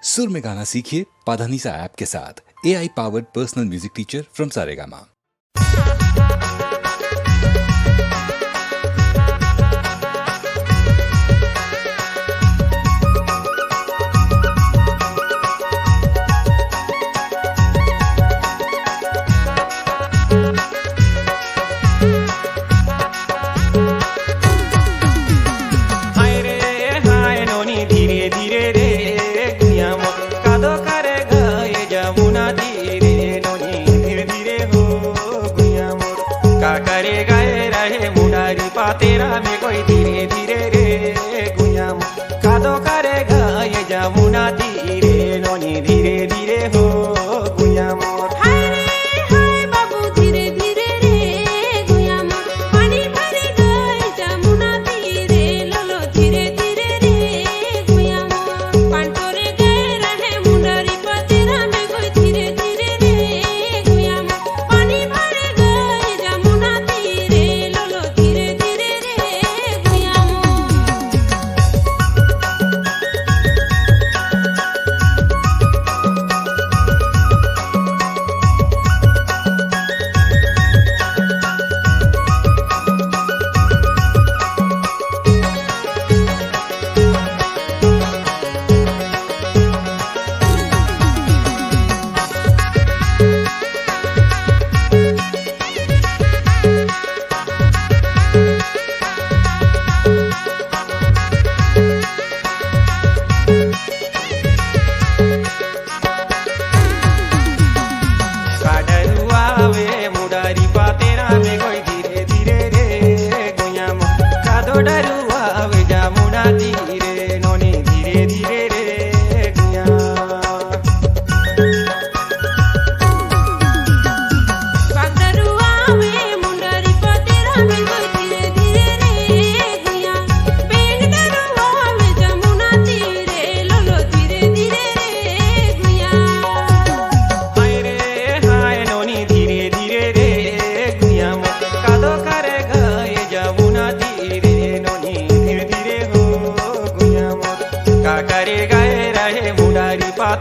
सुर में गाना सीखिए पाधानीसा ऐप के साथ। AI powered personal music teacher from Saregama. तेरा में कोई धीरे धीरे रे गुयाम कादो करेगा ये जमुना तीरे नोनी धीरे धीरे हो गुयाम हाय रे हाय बाबू धीरे धीरे रे गुयाम पानी भरे गए जमुना तीरे लोलो धीरे धीरे रे गुयाम पंटोरे गए रहे मुंडरी पतेरा में कोई धीरे धीरे रे गुयाम पानी भरे गए जमुना तीरे लोलो धीरे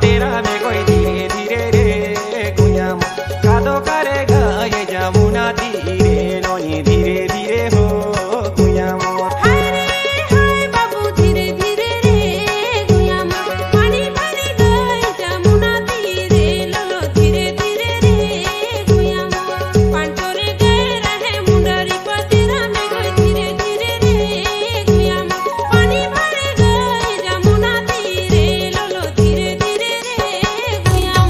तेरा में कोई धीरे धीरे रे गुयाम कादो करेगा ये जमुना तीरे नोनी धीरे धीरे हो गुयाम हाय रे हाय बाबू धीरे धीरे रे गुयाम पानी भरे गए जमुना तीरे लोलो धीरे धीरे रे गुयाम पंटोरे गए रहे मुंडरी पतेरा में कोई धीरे धीरे रे गुयाम पानी भरे गए जमुना तीरे लोलो धीरे धीरे रे गुयाम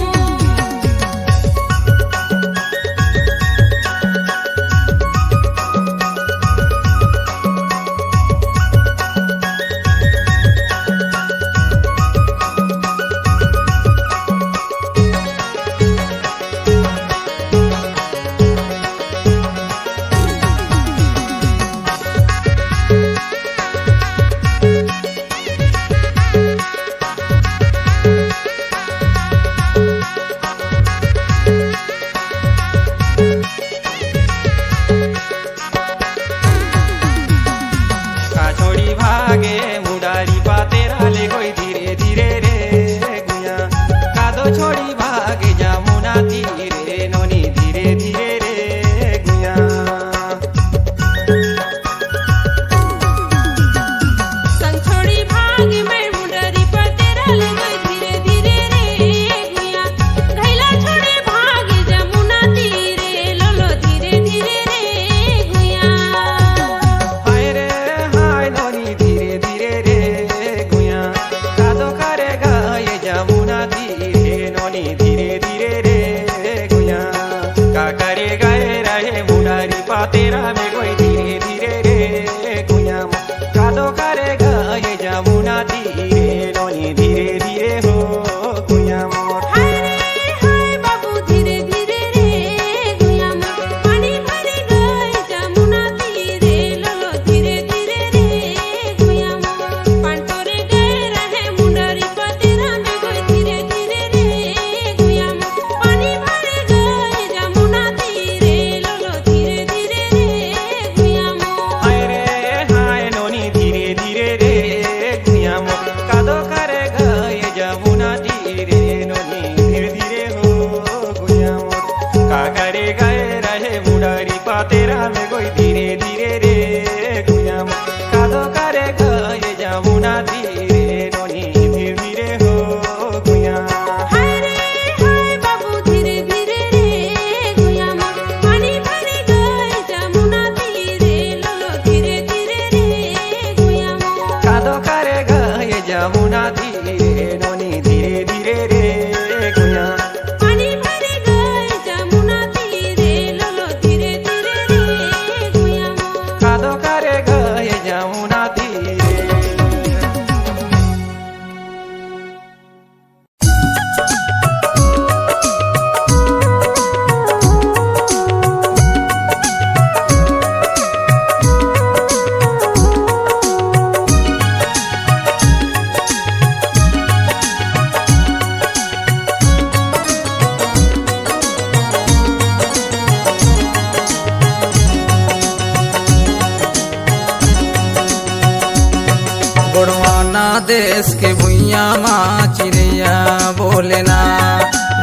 देश के भुइया माँ चिड़ैया बोलेना,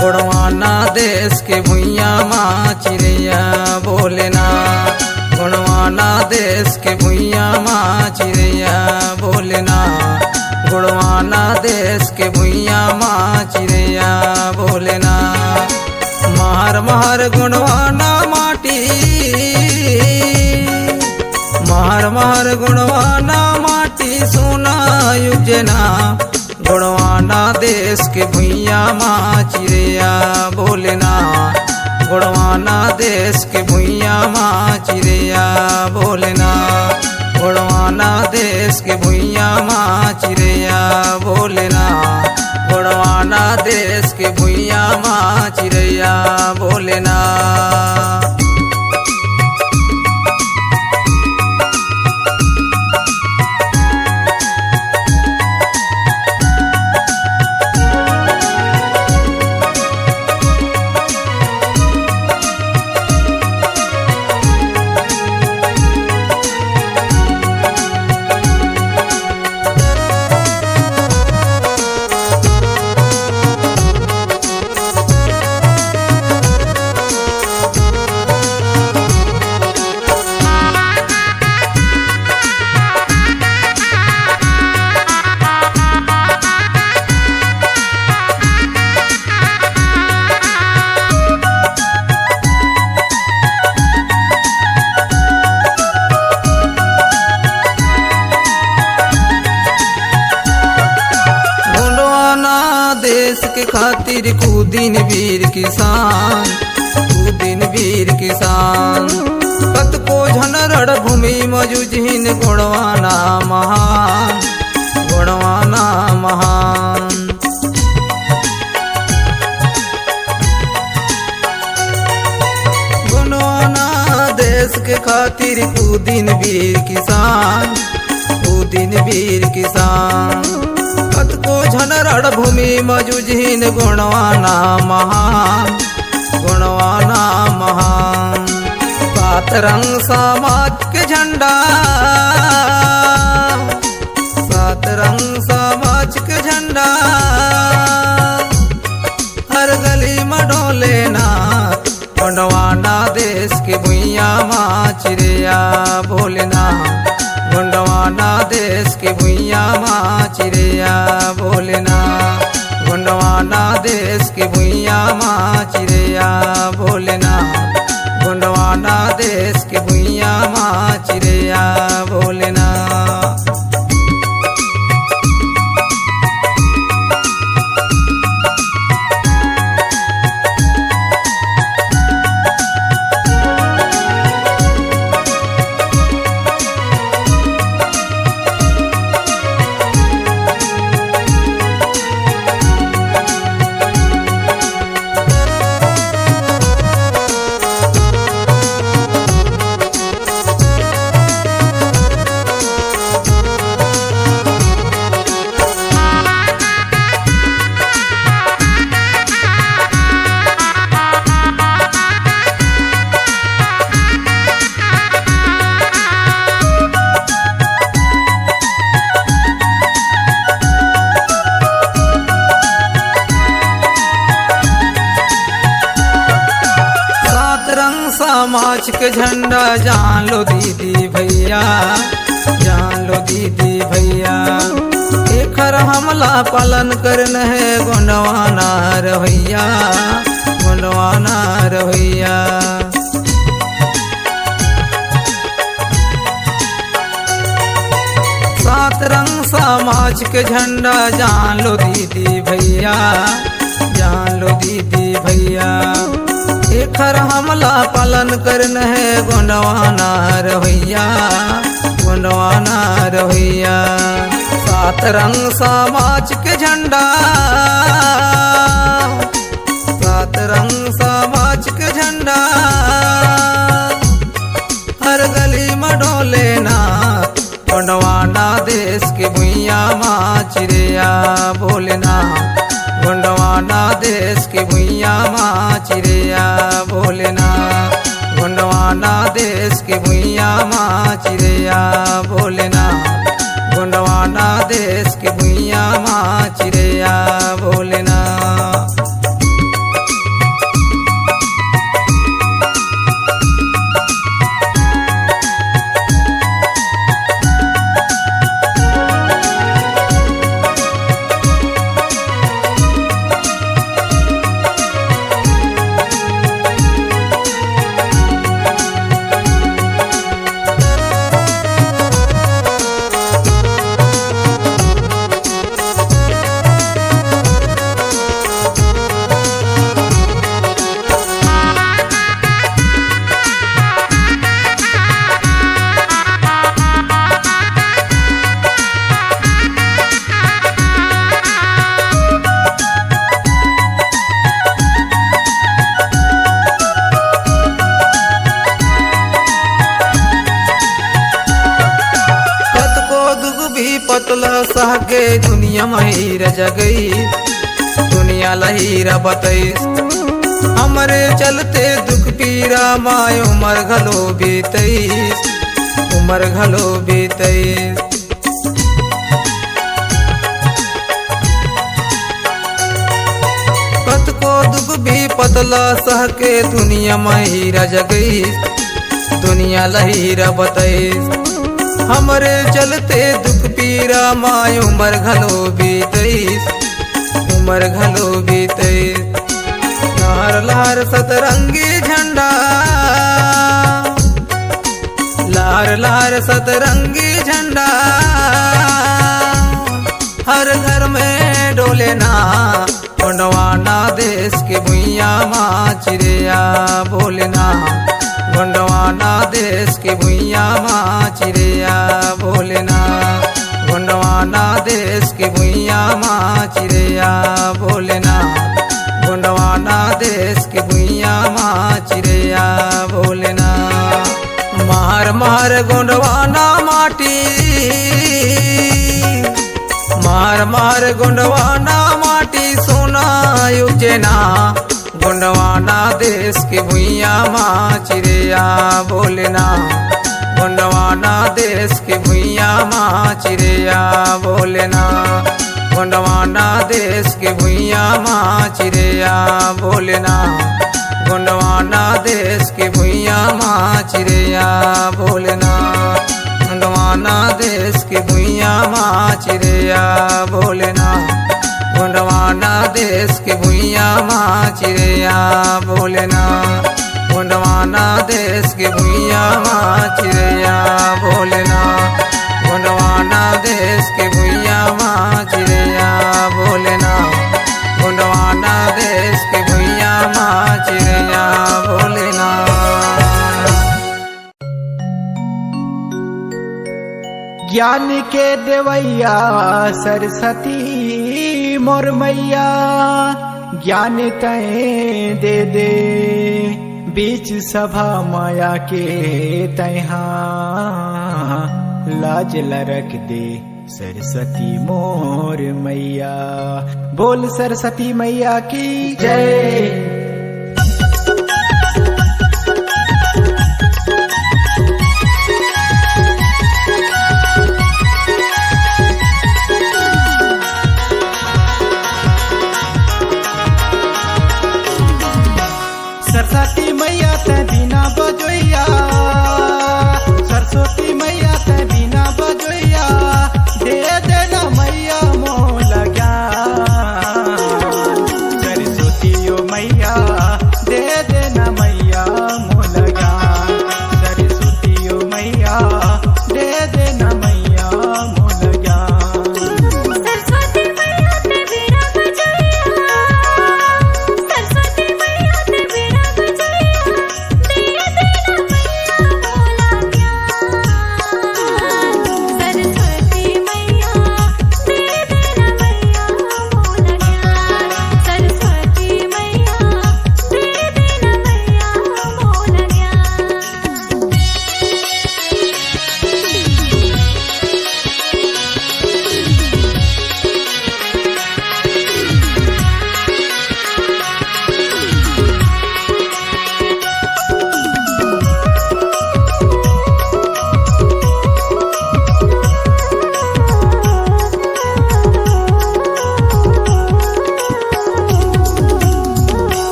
गोड़वाना देश के भुइया माँ चिड़ैया बोलेना, गोड़वाना देश के भुइया माँ चिड़ैया बोलेना, गोड़वाना देश के भुइया माँ चिड़ैया बोलेना। महर महर गुणवाना माटी, महर महर गुणवाना माटी सोना युजना, गुणवाना देश के भुइया माँ चिड़ैया बोलेना, गुणवाना देश के भुइया माँ चिड़ैया बोलेना, गुणवाना देश के भुइया माँ चिड़ैया बोलेना, गुणवाना देश के भुइया माँ चिड़ैया बोलेना। देश के खातिर कूदिन वीर किसान, कूदिन वीर किसान, कत को झन रण भूमि मजुझिन गुणवाना महान, गुणवाना महान। गुणवाना देश के खातिर कूदिन वीर किसान, कूदिन वीर किसान, कत को झन रण भूमि मजुझिन गुणवाना महान, गुणवाना महान। सात रंग समाज के झंडा, सात रंग समाज के झंडा, हर गली में डोलेना, गुणवाना देश के भुइया माँ चिड़ैया बोलेना, गुणवाना देश के भुइया माँ चिड़ैया बोलेना, गुणवाना देश के भुइया माँ चिड़ैया बोलेना, गुणवाना देश के भुइया माँ चिड़ैया बोलेना। समाज के झंडा जान लो दीदी भैया, जान लो दीदी भैया, एकर हमला पालन करन है गुणवाना रवैया, गुणवाना रवैया। सात रंग समाज के झंडा जान लो दीदी भैया, जान लो दीदी भैया, एकर हमला पालन करन है गुणवाना रवैया, गुणवाना रवैया। सात रंग समाज के झंडा, सात रंग समाज के झंडा, हर गली में डोलेना, गुणवाना देश के भुइया माँ चिड़ैया बोलेना, गुणवाना देश के भुइया माँ चिड़ैया बोलेना, गुणवाना देश के भुइया माँ चिड़ैया बोलेना, गुणवाना देश के भुइया माँ चिड़ैया बोले ना। पतला सागे दुनिया महिर जगई, दुनिया लहीरा बतई। हमरे चलते दुख पीरा माय उमर घलो बीतई, उमर घलो बीतई। पत को दुख भी पतला सह के दुनिया महिरा जगई, दुनिया लहीरा बतई। हमरे चलते दुख पीरा माय उमर घलो बीतईस, उमर घलो बीतईस। लार लार सतरंगी झंडा, लार लार सतरंगी झंडा हर घर में डोले ना। गोंडवाना देश के भुइया माँ चिड़ैया बोले ना, गोंडवाना देश के भुइया माँ चिड़ैया बोले ना। गोंडवाना देश के भुइया माँ चिड़ैया बोले ना, गोंडवाना देश के भुइया माँ चिड़ैया बोले ना। मार मार गोंडवाना माटी, मार मार गोंडवाना माटी सोना युचेना। गोंडवाना देश के भुइया माँ चिड़ैया बोले ना, गोंडवाना देश के भुइया माँ चिड़ैया बोले ना। गोंडवाना देश के भुइया माँ चिड़ैया बोले ना, गोंडवाना देश के भुइया माँ चिड़ैया बोले ना। गोंडवाना देश के भुइया माँ चिड़ैया बोले ना, गोंडवाना देश के भुइया माँ चिड़ैया बोले ना। गोंडवाना देश के भुइया माँ चिड़ैया बोले ना, गोंडवाना देश के भुइया माँ चिड़ैया बोले ना। गोंडवाना देश के भुइया माँ चिड़ैया बोले ना। ज्ञान के देवैया सरस्वती मोर मैया, ज्ञान तय दे दे बीच सभा माया के तैहा। लाज लरक दे सरस्वती मोर मैया, बोल सरस्वती मैया की जय। सरस्वती मैया ते बिना बजोइया, सरस्वती मैया ते बिना बजोइया, दे देना मैया मोल ज्ञान। सरस्वती ओ मैया दे देना मैया मोल ज्ञान। सरस्वती ओ मैया दे देना मैया मोल ज्ञान। सरस्वती मैया ते बिना बजोइया, सरस्वती मैया ते बिना बजोइया,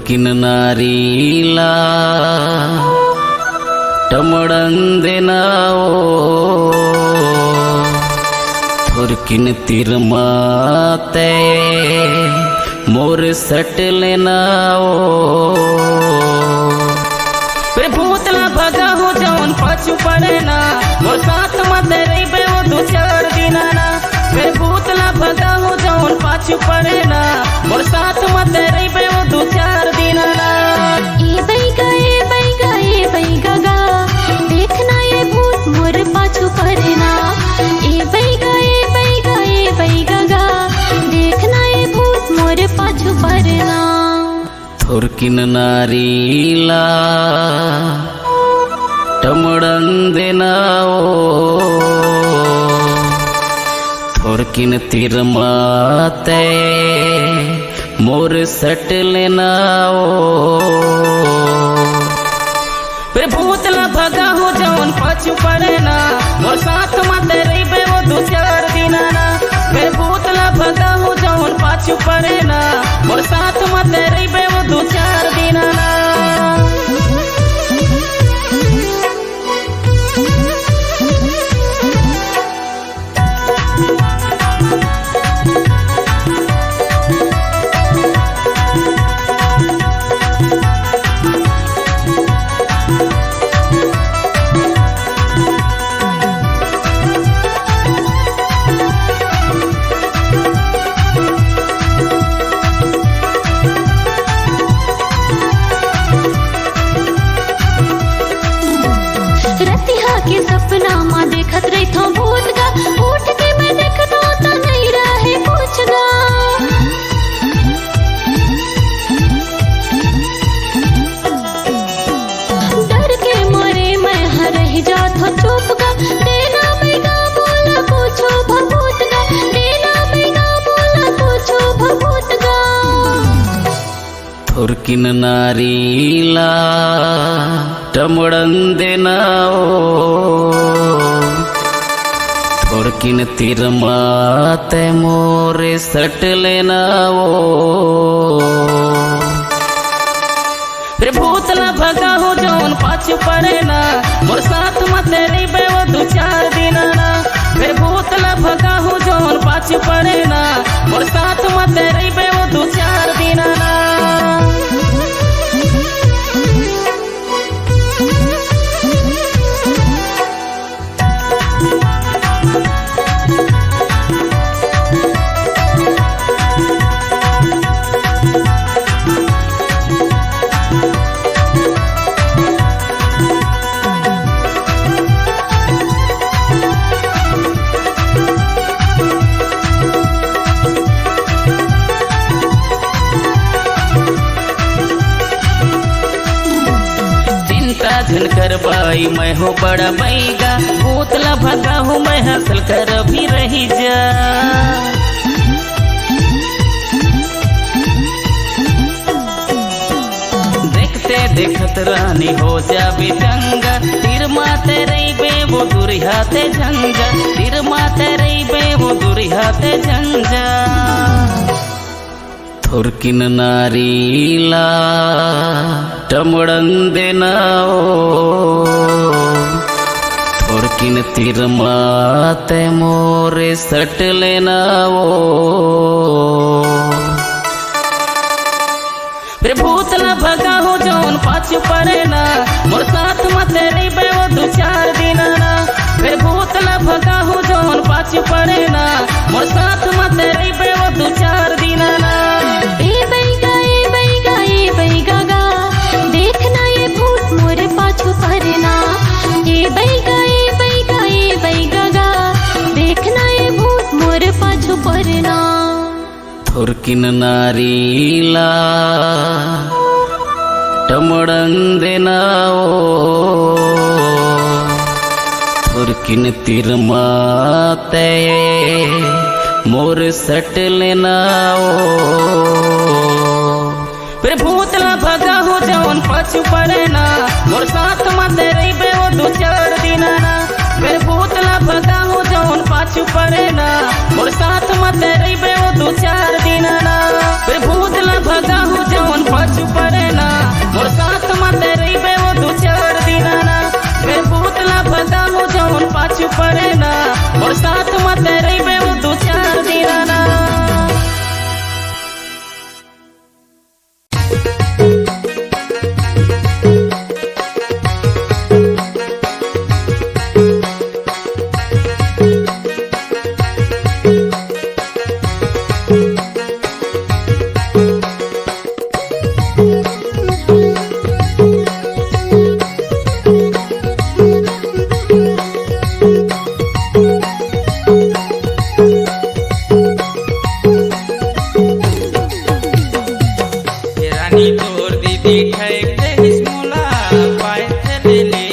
थोरकिन नारीला टमड़ंदेनाओ थोरकिन तिरमाते मोर सट लेनाओ भूतला भगा हो जवन पाछू पड़े ना मोर साथ मत रही वो दो चार दिना ना भूतला भगा हो जवन पाछू पड़े ना मोर साथ मत रही वो दो चार दिना ना ए बैगा गा देखना ये भूत मोर पाछू पड़ना ए बैगा गा देखना ये भूत मोर पाछू पड़ना थोरकिन नारीला टमड़ंदेनाओ थोरकिन तिरमाते मोर सट लेनाओ भूतला भगा हो जवन पाछू पड़े ना मोर साथ मत रही वो दो चार दिना ना भूतला भगा हो जवन पाछू पड़े ना मोर साथ मत रही वो दो चार दिना ना रतिहा के सपना माँ देखत रही थो भूत गा उठ के मैं देखता तो नहीं रहे कुछ गा डर के मारे मैं हर ही जात हो चुप गा देना मैं गा बोला पूछो भभूत गा देना मैं गा बोला पूछो भभूत गा थोरकिन नारीला टमड़ंदेनाओ थोरकिन तिरमाते मोरे सट लेनाओ भूतला भगा हो जवन पाछू पड़े ना मोर साथ मत रही वो दो चार दिना ना भूतला भगा हो जवन पाछू पड़े ना मोर साथ मत रही वो दो चार दिना ना झनकर बाई मैं हो बड़ा बैगा भूतला भगा हूँ मैं हंसल कर भी रही जा देखते देखत रानी हो जाबी जंगा तीर माते रही बे वो दुरिहाते झंझा तीर माते रही बे वो दुरिहाते झंझा थोरकिन नारीला टमड़ंदेनाओ थोरकिन तिरमाते मोरे सट लेनाओ भूतला भगा हो जवन पाछू पड़े ना मोर साथ मत रही वो दो चार दिना ना भूतला भगा हो जवन पाछू पड़े ना मोर साथ मत रही वो दो चार दिना ना ए बैगा गा देखना ये भूत मोर पाछू पड़ना ए बैगा गा देखना ये भूत मोर पाछू पड़ना थोरकिन नारीला टमड़ंदेनाओ थोरकिन तिरमाते मोर सट लेनाओ भूतला भगा हो जवन पाछू पड़े ना मोर साथ मत रही वो दो चार दिना ना भूतला भगा हो जवन पाछू पड़े ना मोर साथ मत रही वो दो चार दिना ना भूतला भगा हो जवन पाछू पड़े ना मोर साथ मत रहिबे वो दू चार दिना ना फिर भूतला भगा हो जौन पाछू पड़े ना मोर साथ मत रहिबे वो दू चार दिना ना। रानी तोर दीदी ठैक दहिस मोला बाहर चले ले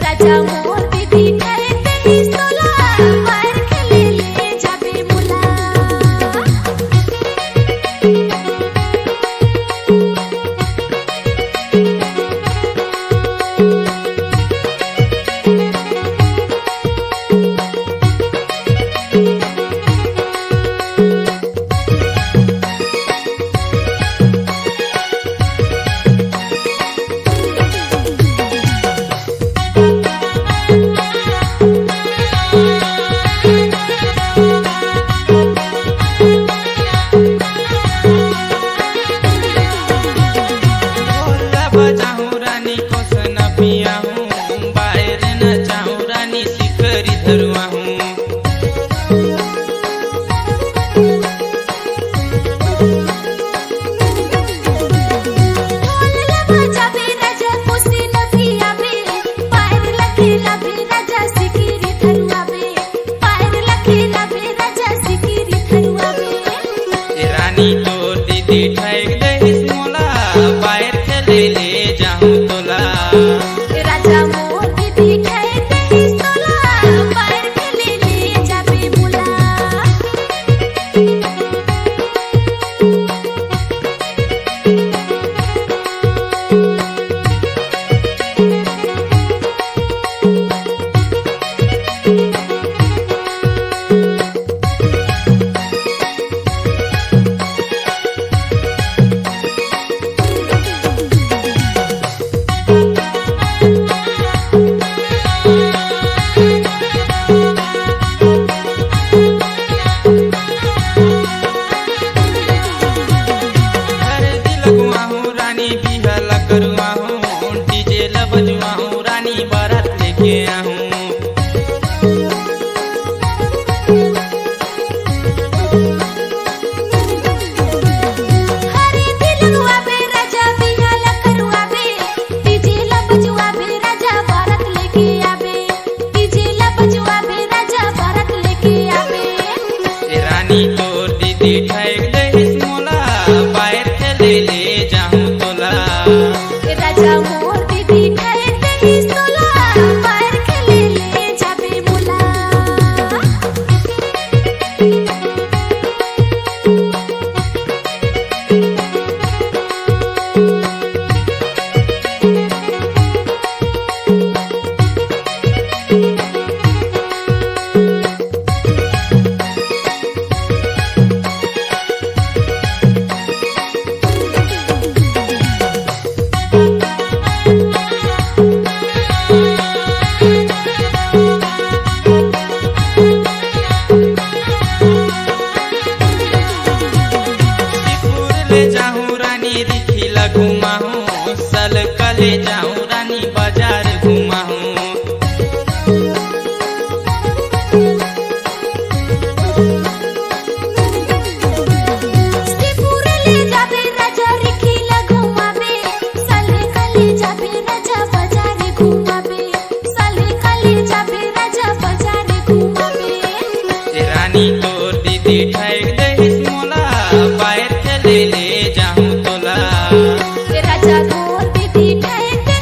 राजा मोर दीदी कहते ही सोला बाहर खेले ले जाबे मुला ढोल बजाऊं रानी कोसन पियाऊं बाहर न जाऊं रानी सिकरी धरुआ हूँ ढोल बजाबे राजा खुशी लखियाबे पैर लखिलाबे राजा सिकिरी धरुआबे पैर लखिलाबे राजा सिकिरी धरुआबे ए रानी तोर दीदी ठैक दहिस मोला बाहर खेले ले जाऊं तोला राजा मोर दीदी कहते ही सोला बाहर खेले ले जाबे मुला घर दिलगुआ हूँ रानी बिहल करुआ हूँ डीजे लबजुआ हूँ रानी बारात लेके आहूँ हरे दिलुआबे राजा बिहाला करुआबे डीजे लबजुआबे राजा बारात लेके आबे डीजे लबजुआबे राजा बारात लेके आबे ए रानी तोर दीदी ठैक दहिस मोला बाहर खेले ले जाऊं तोला राजा मोर दीदी कहते ही सोला बाहर खेले ले जाबे मुला सिपुर ले जाऊं रानी रिखिला घुमा हूँ सल कले जाऊं रानी बाजार घुमा हूँ सिपुर ले जाबे राजा रिखिला घुमाबे साले कले जाबे राजा बाजार घुमाबे साले कले जाबे राजा बाजार घुमाबे ए रानी तोर दीदी ठैक दहिस मोला बाहर खेले ले जाऊं तोला राजा मोर दीदी कहते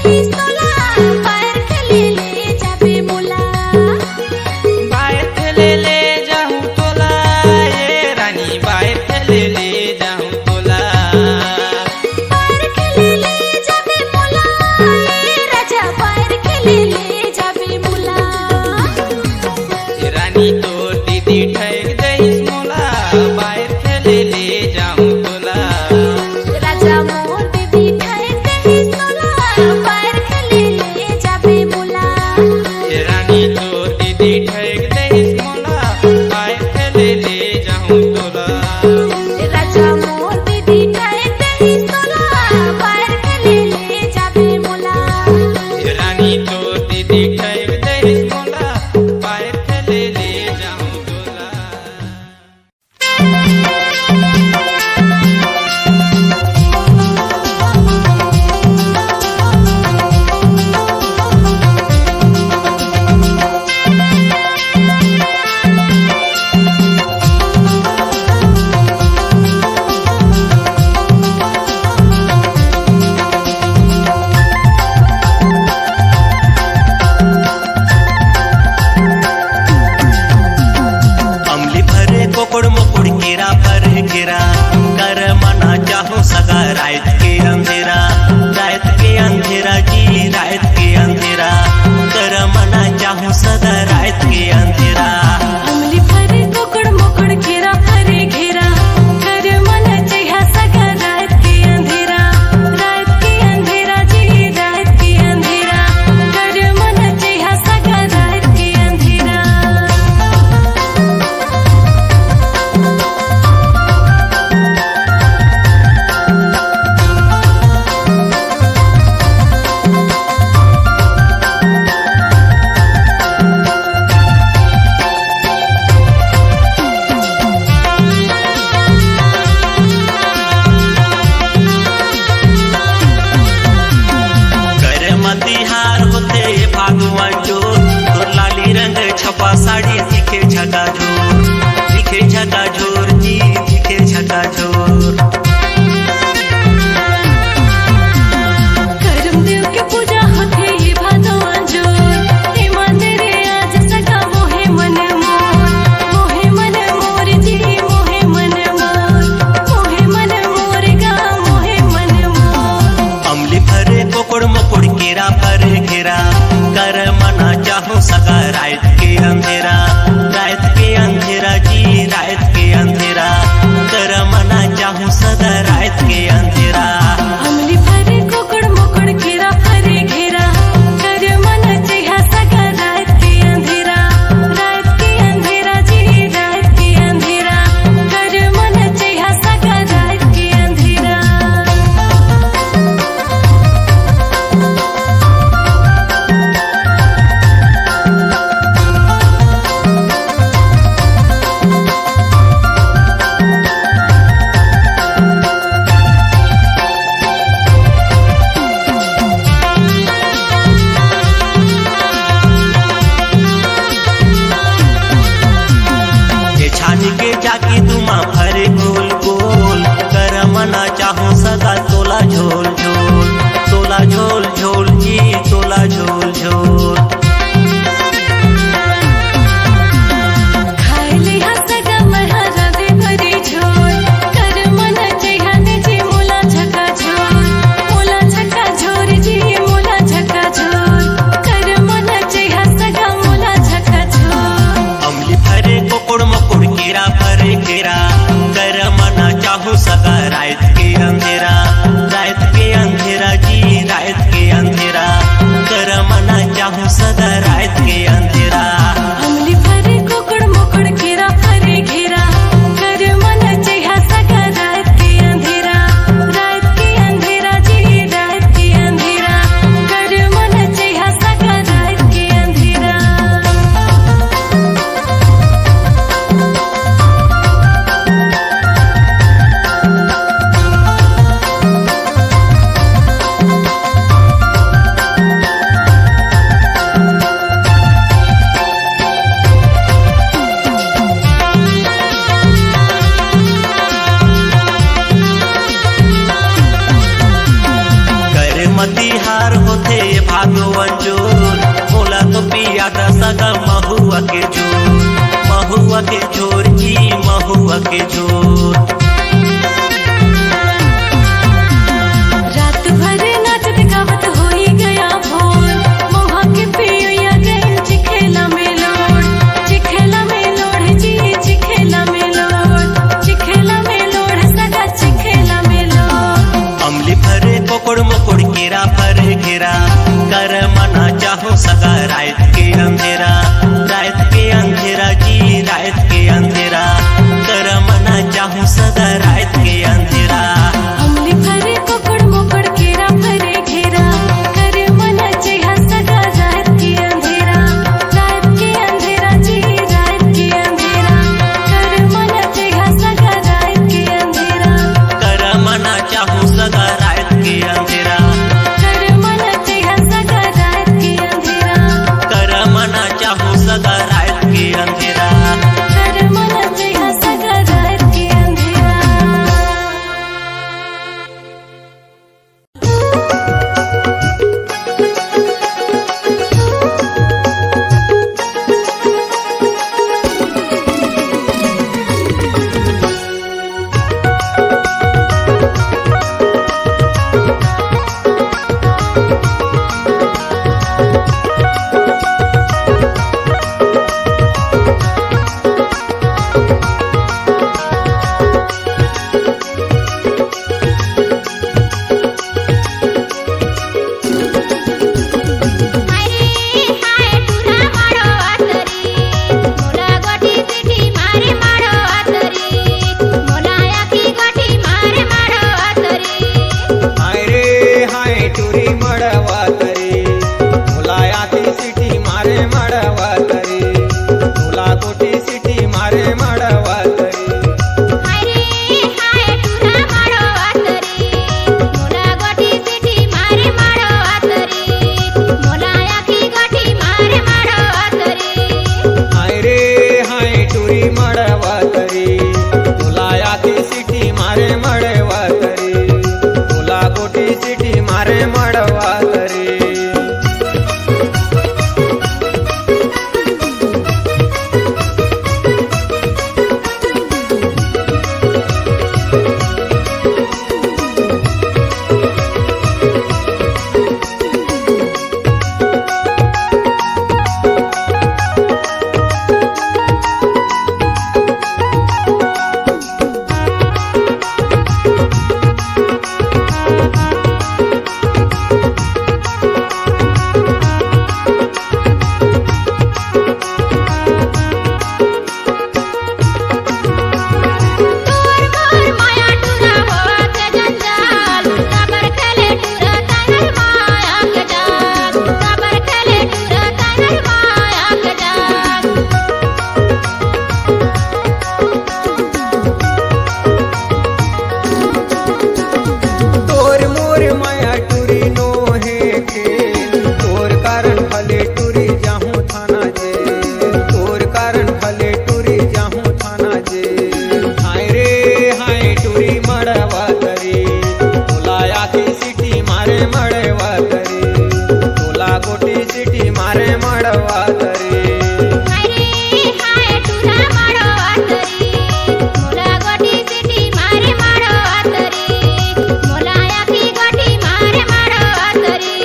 चाहूं सगा रात के अंधेरा, रात के अंधेरा जी, रात के अंधेरा कर मना चाहूं सदा रात के अंधेरा। अमली फरे कोकड़ मोकड़ घेरा फरे घेरा कर मन चिहा सगा रात के अंधेरा, रात के अंधेरा जी, रात के अंधेरा कर मन चिहा सगा रात के अंधेरा। मारे मड़वा तरी हरे हाय टुरा मड़वा तरी मोला गोटी सिटी मारे मड़वा तरी मोला आखी गोटी मारे मड़वा तरी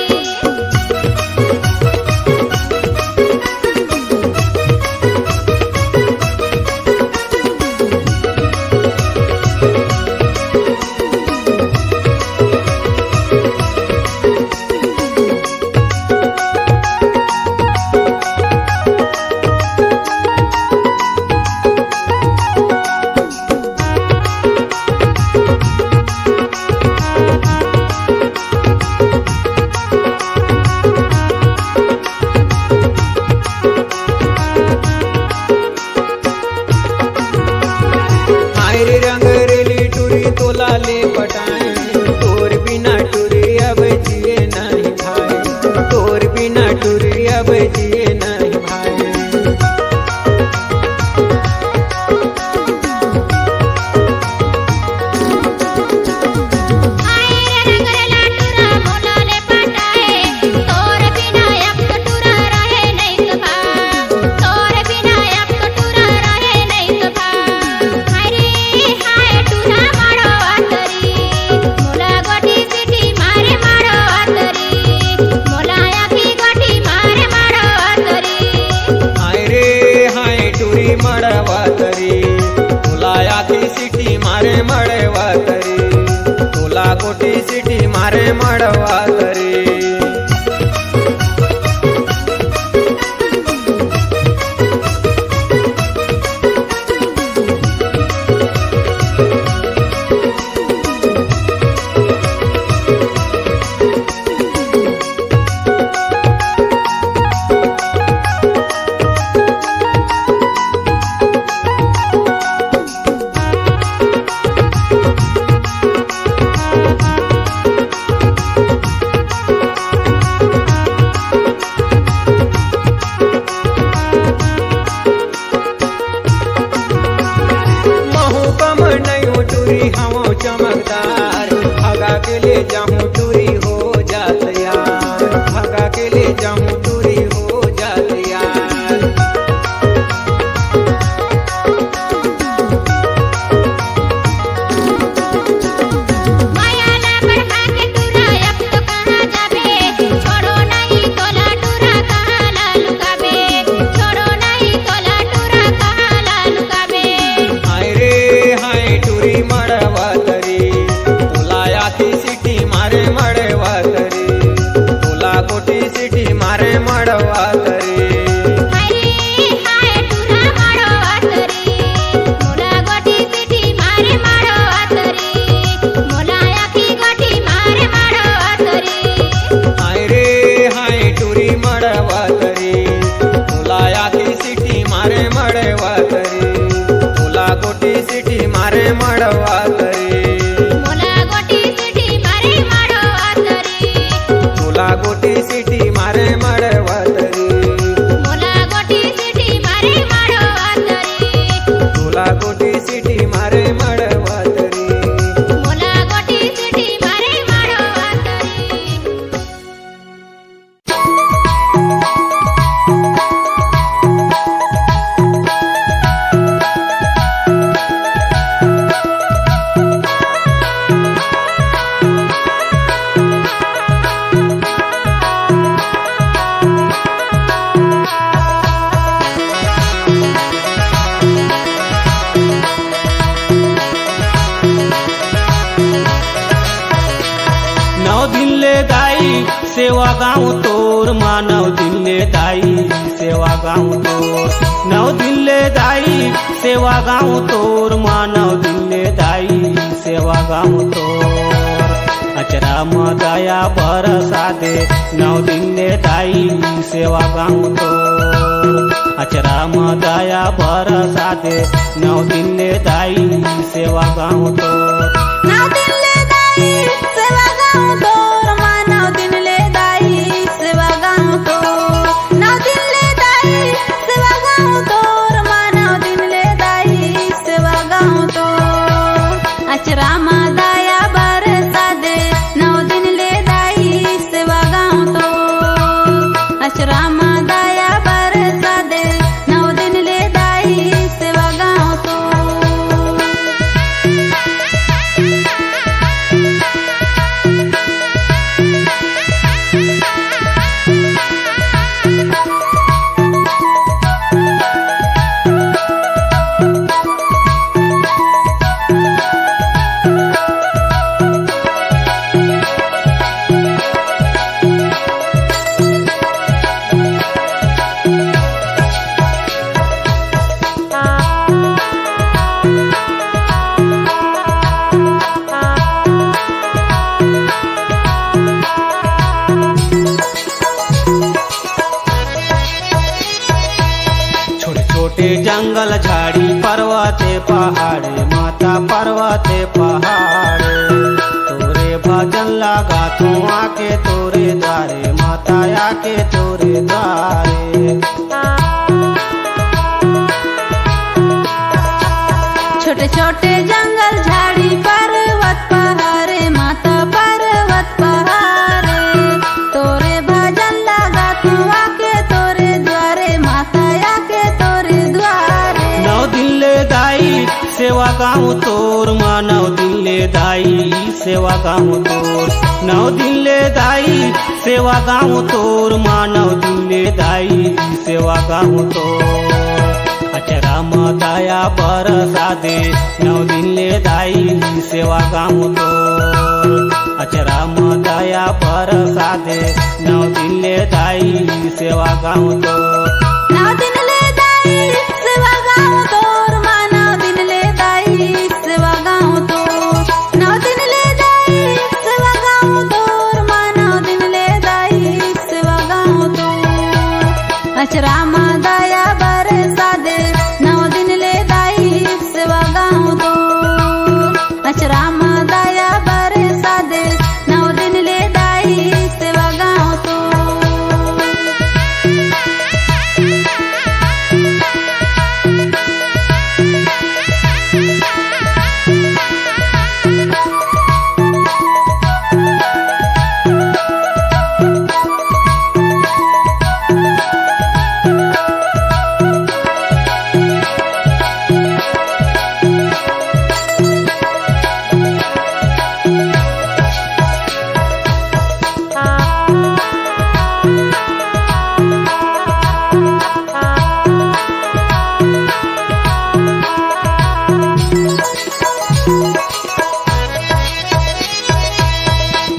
मायरे रंग रेली टूरी तोला ले पटाए तोर बिना टूरी अब जिए नहीं भाई तोर बिना टूरी अब जिए नहीं भाई हाय रंगरेला टुरा मोला ले पटाए तोर बिना अब तो टुरा रहे नहीं सभा तोर बिना अब तो टुरा रहे नहीं सभा हरे हाय टुरा मड़वा तरी मोला गोटी सिटी मारे मड़वा तरी मोला आखी गोटी मारे मड़वा तरी आयरे हाय टूरी मड़वा तरी तोला आखी सिटी मारे मड़वा तरी तोला कोटी सिटी मारे मड़वा तरी महू कम नहीं टूरी हम चमकदार भगा के ले जाऊं टूरी हो जात यार भगा के ले जाऊं टूरी हो जात यार माया ना बढ़ा के टुरा अब तो कहाँ जाबे छोड़ो नहीं तोला टुरा कहाँ ला लुकाबे छोड़ो नहीं तोला टुरा कहाँ ला लुकाबे आयरे हाय टूरी मड़वा तरी तोला आखी सिटी मारे मड़वा तरी तोला कोटी सिटी मारे मड़वा तरी हरे हाय टुरा मड़वा तरी मोला गोटी सिटी मारे मड़वा तरी मोला आखी गोटी मारे मड़वा तरी आयरे हाय टूरी मड़वा तरी तोला आखी सिटी मारे मड़वा तरी तोला कोटी सिटी मारे मड़वा तरी मोला गोटी सिटी मारे मड़वा तरी तोला कोटी सिटी मारे मड़वा तरी मोला गोटी सिटी मारे मड़वा तरी तोला कोटी सिटी मारे मड़वा तरी मोला गोटी सिटी मारे मड़वा तरी नौ दिन ले दाई सेवा गाँव तोर मानव दिन ले दाई सेवा गाँव तोर नौ दिन ले दाई सेवा गाँव तोर मानव दिन ले दाई सेवा गाँव तोर अचरा म दया बरसा दे नौ दिन ले दाई सेवा गाँव तोर अचरा म दया बरसा दे नौ दिन ले दाई सेवा गाँव तोर नौ दिन ले दाई सेवा गाँव तोर मानव दिन ले दाई सेवा गाँव तोर नौ दिन ले दाई सेवा गाँव तोर मानव दिन ले दाई सेवा गाँव तोर अचरा मा दया बरसा दे नौ दिन ले दाई सेवा गाँव तोर अचरा मा छोटे जंगल झाड़ी पर्वते पहाड़े माता पर्वते पहाड़े तोरे भजन लगा तू आके तोरे द्वारे माता आके तोरे द्वारे। छोटे छोटे जंगल झाड़ी पर्वत पहाड़े माता पर्वत पहाड़े तोरे भजन लगा तू आके तोरे द्वारे माता आके तोरे द्वारे। नौ दिन ले दाई सेवा गाँव तोर माँ नौ दिन ले दाई सेवा गाँव तोर नौ दिन ले दाई सेवा गाँव तोर माँ नौ दिन ले दाई सेवा गाँव तोर। अचरा दया बरसा दे नौ दिन ले दाई सेवा गाँव तोर अचरा दया बरसा दे नौ दिन ले दाई सेवा गाँव तोर। नौ दिन ले दाई सेवा गाँव तोर माँ नौ दिन ले दाई सेवा गाँव तोर नौ दिन ले दाई सेवा गाँव तोर माँ नौ दिन ले दाई सेवा गाँव तोर। अचरा दया बरसा दे नौ दिन ले दाई सेवा गाँव तोर अचरा दया बरसा दे नौ दिन ले दाई सेवा गाँव तोर।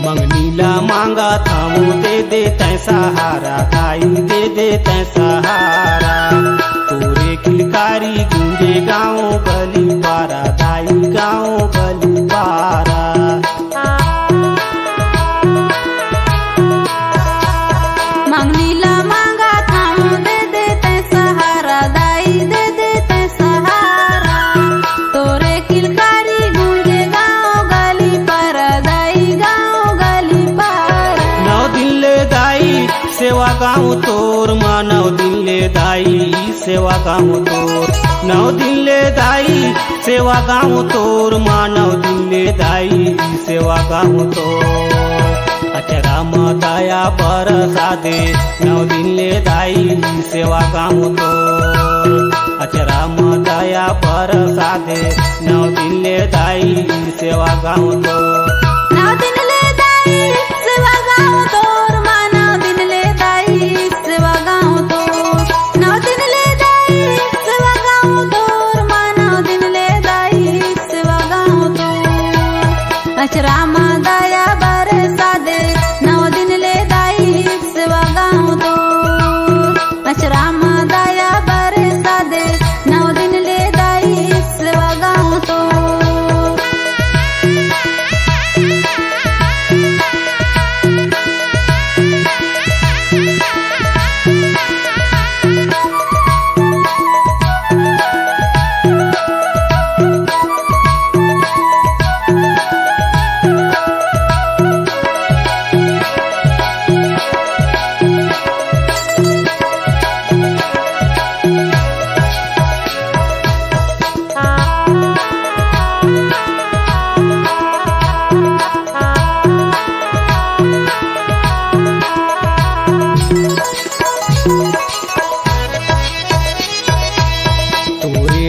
मंगनीला मांगा थामू दे दे तै सहारा दाई दे दे तै सहारा तोरे किलकारी गूंजे गाँव गली पारा दाई गाँव गली पारा। मंगनीला मांगा थाम दे दे तै सहारा दाई दे दे तै सहारा तोरे किलकारी गूंजे गाँव गली पर दाई गाँव गली पर। नौ दिन ले दाई सेवा गाँव तोर माँ नौ दिन ले दाई सेवा गाँव तोर नौ दिन ले दाई सेवा गाँव तोर माँ नौ दिन ले दाई सेवा गाँव तोर। अचरा दया बरसा दे नौ दिन ले दाई सेवा गाँव तोर अचरा दया बरसा दे नौ दिन ले दाई सेवा गाँव तोर। नौ दिन ले दाई सेवा गाँव तोर माँ नौ दिन ले दाई सेवा गाँव तोर नौ दिन ले दाई सेवा गाँव तोर माँ नौ दिन ले दाई सेवा गाँव तोर। अचरा दया बरसा दे नौ दिन ले दाई सेवा गाँव तोर अचरा दया बरसा दे नौ दिन ले दाई सेवा गाँव तोर।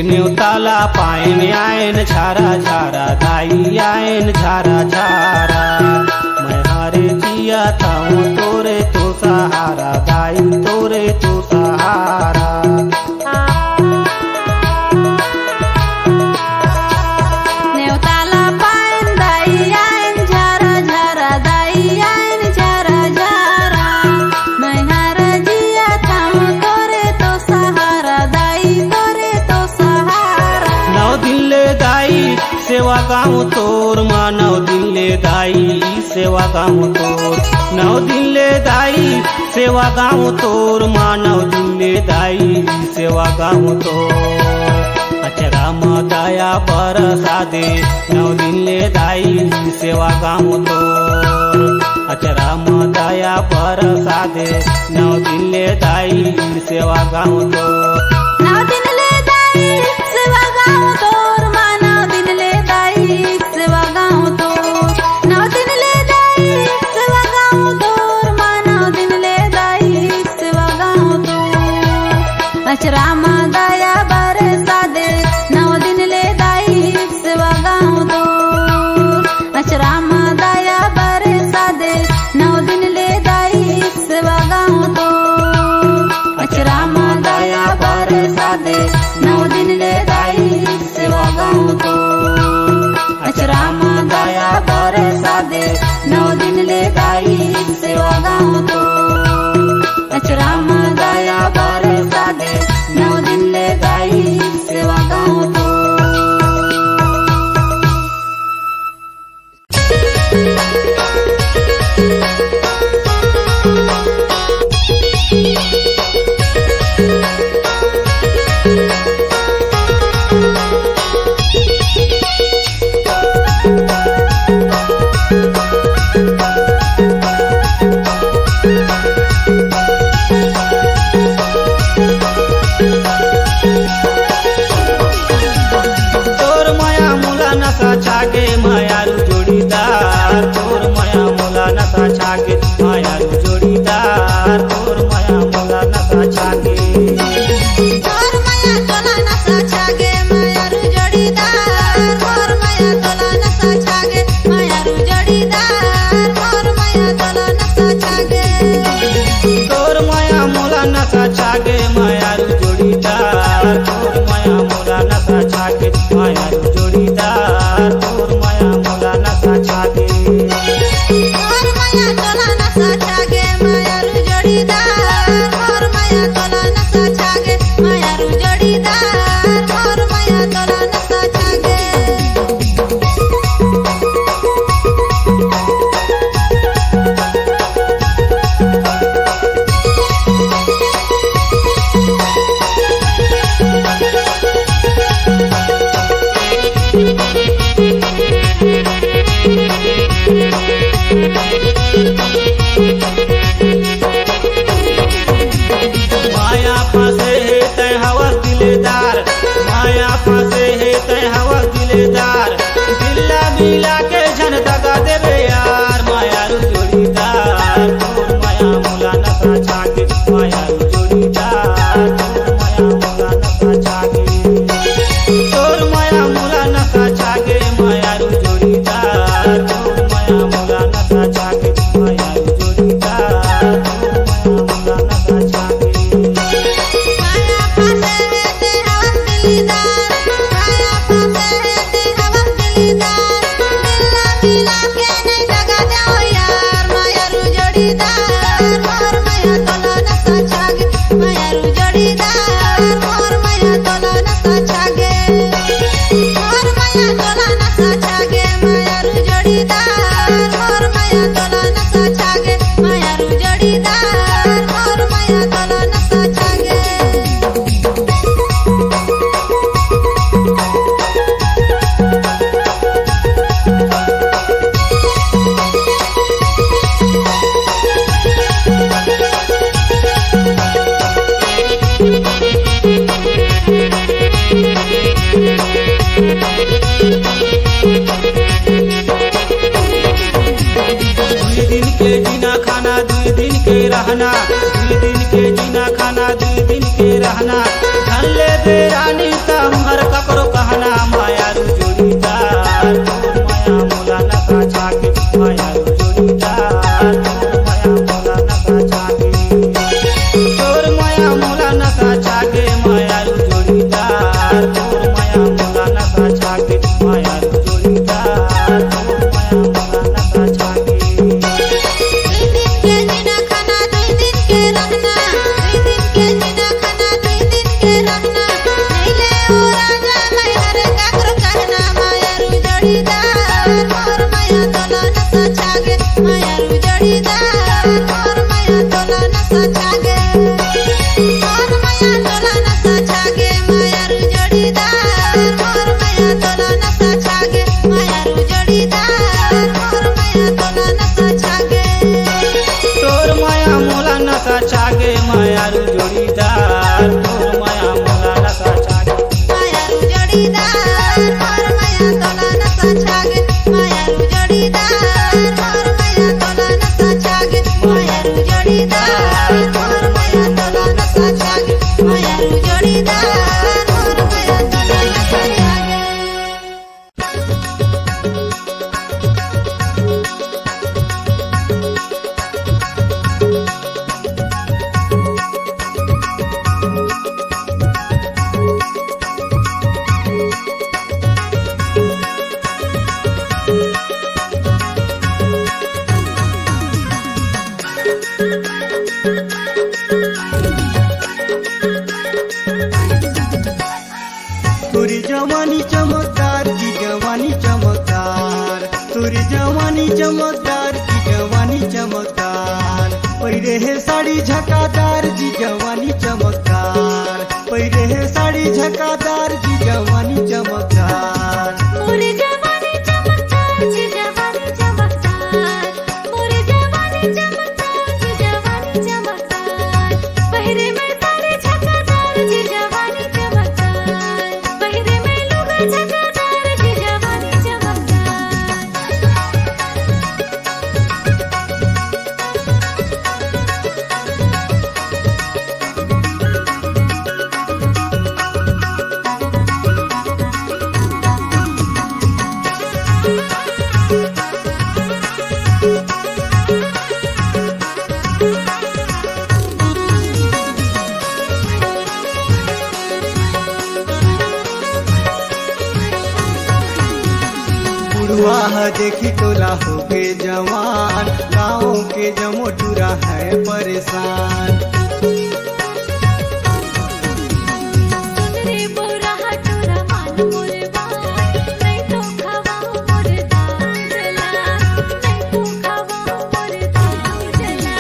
न्योताला पायन आयन झारा झारा दाई आयन झारा झारा मैं हारे जिया था तोरे तो सहारा दाई तोरे तो सहारा। न्योताला पायन दाई आयन झारा झारा दाई आयन झारा झारा मैं हारा जिया था तोरे तो सहारा दाई तोरे तो सहारा। नौ दिन ले दाई सेवा गाँव तोर माँ नौ दिन ले दाई सेवा गाँव तोर नौ दिन ले दाई सेवा गाँव तोर मानव दिले दाई सेवा गाँव तोर अचरा दया बरसा दे नौ दिले दाई सेवा गाँव तोर अचरा दया बरसा दे नौ दिले दाई सेवा गाँव तोर नाव दिनले दाई सेवा गाँव तोर मानव दिनले दाई सेवा गाँव तोर नाव दिनले दाई सेवा गाँव तोर मानव दिनले दाई सेवा गाँव तोर अचरा दया बरसा दे नव दिनले दाई सेवा गाँव तोर अचरा दया बरसा दे नव दिनले दाई सेवा गाँव तोर अचरा दया बरसा दे नौ दिन ले दाई सेवा गाँव तोर अचरा दया बरसा दे नौ दिन ले दाई सेवा गाँव तोर अचरा दया बरसा दे नौ दिन चमकदार की जवानी चमकदार, तोरी जवानी चमकदार की जवानी चमकदार। पहिरे है साड़ी झकादार जी जवानी चमकदार, पहिरे है साड़ी झकादार जी जवानी चमकदार। मोरे जवानी चमकदार जी जवानी चमकदार, मोरे जवानी चमकदार जी जवानी चमकदार। पहिरे में साड़ी झकादार जी जवानी चमकदार, पहिरे में लुगा झकादार जी जवानी चमकदार। बुढ़वा है देखी तोला हो के जवान, गाँव के जमोटूरा है परेशान। सुनरे बोरा हटोरा मान मोरे बाल, नहीं तो खावाओ मोरे दाल जला, नहीं तो खावाओ मोरे दाल जला।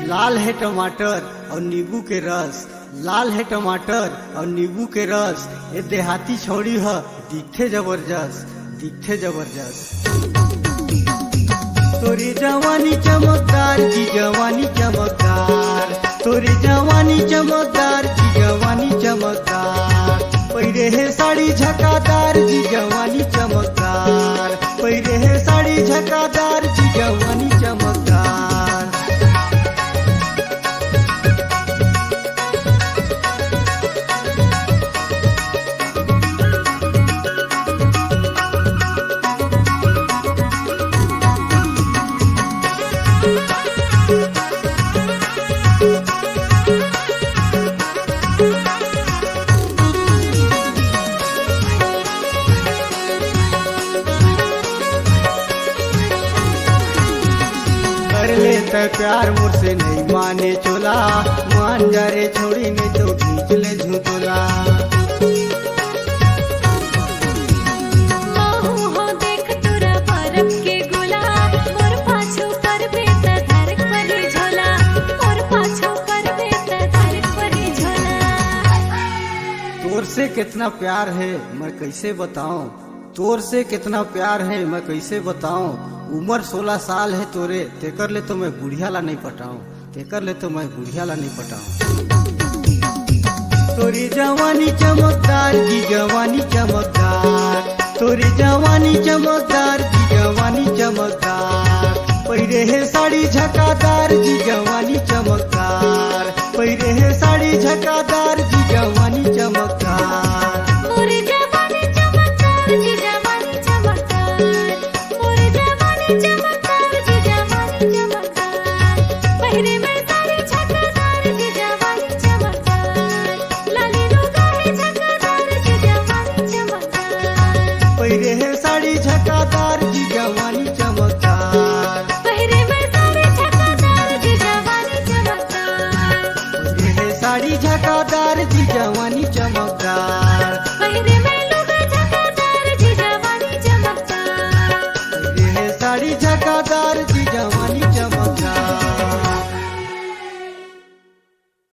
लाल है टमाटर और नींबू के रस, लाल है टमाटर और नींबू के रस। ये देहाती छोड़ी है दिखे जबरदस्त, दिखे जबरदस्त। तोरी जवानी चमकदार की जवानी चमकदार, तोरी जवानी चमकदार की जवानी चमकदार। पहिरे है साड़ी झकादार जी जवानी चमकदार, पहिरे है साड़ी झकादार जी जवानी चमकदार। कर लेता प्यार मुझसे नहीं माने चोला, मान जा रे छोड़ी नहीं तो खींच ले झूठोला। माहू हो देख तोरा बरफ के गोला, मोर पाछू पर बेत धर परी झोला, मोर पाछू पर बेत धर परी झोला। तोर से कितना प्यार है मैं कैसे बताऊं, तोर से कितना प्यार है मैं कैसे बताऊं। उम्र 16 साल है तोरे, तेकर ले तो मैं बुढ़िया ला नहीं पटाऊं, तेकर ले तो मैं बुढ़िया ला नहीं पटाऊं। तोरी जवानी चमकदार की जवानी चमकदार, तोरी जवानी चमकदार की जवानी चमकदार। पहिरे है साड़ी झकादार जी जवानी चमकदार, पहिरे है साड़ी झकादार जी जवानी चमकदार। मोरे जवानी चमकदार जी जवानी चमकदार, मोरे जवानी चमकदार जी जवानी चमकदार। पहिरे में साड़ी झकादार जी जवानी चमकदार, लाली लुगा है झकादार जी जवानी चमकदार। पहिरे है साड़ी झकादार जी जवानी चमकदार, पहिरे में साड़ी झकादार जी जवानी चमकदार। पहिरे है साड़ी झकादार जी जवानी चमकदार।